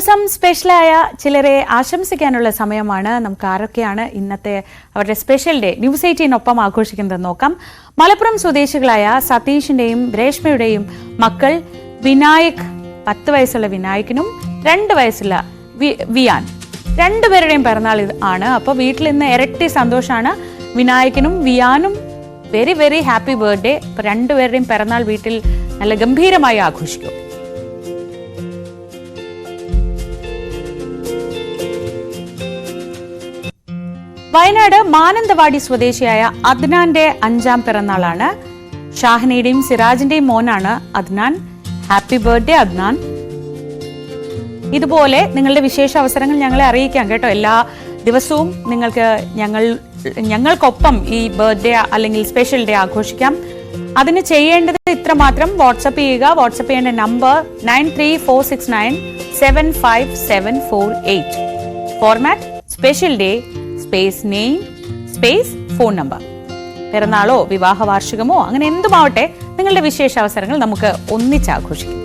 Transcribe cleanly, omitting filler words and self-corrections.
ദിവസം സ്പെഷ്യലായ ചിലരെ ആശംസിക്കാനുള്ള സമയമാണ്. നമുക്ക് ആരൊക്കെയാണ് ഇന്നത്തെ അവരുടെ സ്പെഷ്യൽ ഡേ ന്യൂസ് 18 ആഘോഷിക്കുന്നത് നോക്കാം. മലപ്പുറം സ്വദേശികളായ സതീഷിന്റെയും രേഷ്മയുടെയും മക്കൾ വിനായക്, 10 വയസ്സുള്ള വിനായകിനും 2 വയസ്സുള്ള വിയാൻ, രണ്ടുപേരുടെയും പിറന്നാൾ ആണ്. അപ്പോൾ വീട്ടിൽ ഇന്ന് ഇരട്ടി സന്തോഷമാണ്. വിനായകനും വിയാനും വെരി വെരി ഹാപ്പി ബർത്ത്ഡേ. അപ്പോൾ രണ്ടുപേരുടെയും പിറന്നാൾ വീട്ടിൽ നല്ല ഗംഭീരമായി ആഘോഷിക്കും. വയനാട് മാനന്തവാടി സ്വദേശിയായ അദ്നാന്റെ 5ാം പിറന്നാളാണ്. ഷാഹിനയുടെയും സിറാജിന്റെയും മോനാണ് അദ്നാൻ. Happy birthday Adnan. ഇതുപോലെ നിങ്ങളുടെ വിശേഷ അവസരങ്ങൾ ഞങ്ങളെ അറിയിക്കാം കേട്ടോ. എല്ലാ ദിവസവും നിങ്ങൾക്ക് ഞങ്ങൾക്കൊപ്പം ഈ ബർത്ത്ഡേ അല്ലെങ്കിൽ സ്പെഷ്യൽ ഡേ ആഘോഷിക്കാം. അതിന് ചെയ്യേണ്ടത് ഇത്രമാത്രം: വാട്സപ്പ് ചെയ്യുക. വാട്സപ്പ് ചെയ്യേണ്ട number 9346975748. Format special day space name space phone number. പിറന്നാളോ വിവാഹ വാർഷികമോ അങ്ങനെ എന്തുമാവട്ടെ, നിങ്ങളുടെ വിശേഷ അവസരങ്ങൾ നമുക്ക് ഒന്നിച്ച് ആഘോഷിക്കാം.